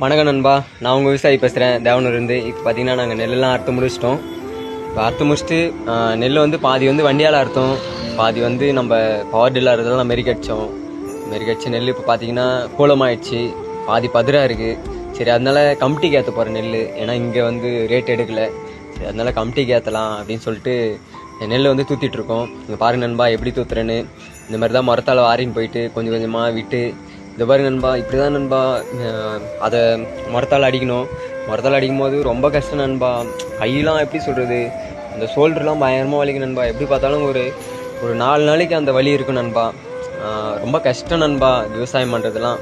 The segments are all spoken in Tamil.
வணக்கம் நண்பா, நான் உங்கள் விவசாயி பேசுகிறேன் தேவனூர்லேருந்து. இப்போ பார்த்தீங்கன்னா நாங்கள் நெல்லெல்லாம் அறுத்து முடிச்சிட்டோம். இப்போ அறுத்து முடிச்சுட்டு நெல் வந்து பாதி வந்து வண்டியால் அறுத்தோம், பாதி வந்து நம்ம பவர் டில்லர் இதெல்லாம் மெரிக்கடிச்சோம். மெரிக்கடிச்ச நெல் இப்போ பார்த்தீங்கன்னா கூலமாயிடுச்சு, பாதி பதிராக இருக்குது. சரி, அதனால கமிட்டிக்கு ஏற்ற போகிற நெல், ஏன்னா இங்கே வந்து ரேட் எடுக்கலை. சரி, அதனால கமிட்டிக்கு ஏற்றலாம் அப்படின்னு சொல்லிட்டு நெல் வந்து தூத்திட்டுருக்கோம். இங்கே பாருங்க நண்பா எப்படி தூத்துறேன்னு. இந்த மாதிரி தான் மரத்தால் வாரின்னு போயிட்டு கொஞ்சம் கொஞ்சமாக விட்டு, இந்த பாருங்க நண்பா, இப்படி தான் நண்பா அதை மரத்தால் அடிக்கணும். மரத்தால் அடிக்கும் போது ரொம்ப கஷ்டம் நண்பா. கையெல்லாம் எப்படி சொல்கிறது, அந்த ஷோல்டர்லாம் பயங்கரமாக வலிக்கும் நண்பா. எப்படி பார்த்தாலும் ஒரு ஒரு 4 நாளைக்கு அந்த வலி இருக்கும் நண்பா. ரொம்ப கஷ்டம் நண்பா விவசாயம் பண்ணுறதுலாம்.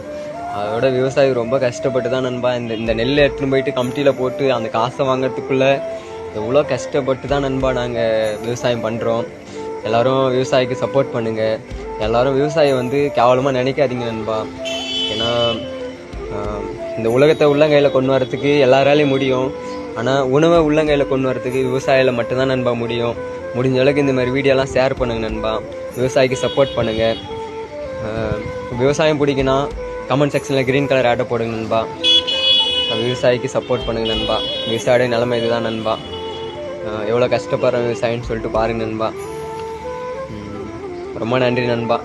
அதோட விவசாயி ரொம்ப கஷ்டப்பட்டு தான் நண்பா இந்த நெல்லை எடுத்துன்னு போயிட்டு கமிட்டியில் போட்டு அந்த காசை வாங்கிறதுக்குள்ளே எவ்வளோ கஷ்டப்பட்டு தான் நண்பா நாங்கள் விவசாயம் பண்ணுறோம். எல்லோரும் விவசாயிக்கு சப்போர்ட் பண்ணுங்கள். எல்லோரும் விவசாயம் வந்து கேவலமாக நினைக்காதீங்க நண்பா. ஏன்னா இந்த உலகத்தை உள்ளங்கையில் கொண்டு வரத்துக்கு எல்லாராலையும் முடியும், ஆனால் உணவை உள்ளங்கையில் கொண்டு வரத்துக்கு விவசாயியில் மட்டும்தான் நண்பா முடியும். முடிஞ்ச அளவுக்கு இந்த மாதிரி வீடியோலாம் ஷேர் பண்ணுங்கள் நண்பா. விவசாயிக்கு சப்போர்ட் பண்ணுங்கள். விவசாயம் பிடிக்குன்னா கமெண்ட் செக்ஷனில் க்ரீன் கலர் ஆட்டை போடுங்க நண்பா. விவசாயிக்கு சப்போர்ட் பண்ணுங்கள் நண்பா. விவசாயோட நிலைமை இதுதான் நண்பா. எவ்வளோ கஷ்டப்படுற விவசாயின்னு சொல்லிட்டு பாருங்க நண்பா. ரொம்ப நன்றி நண்பா.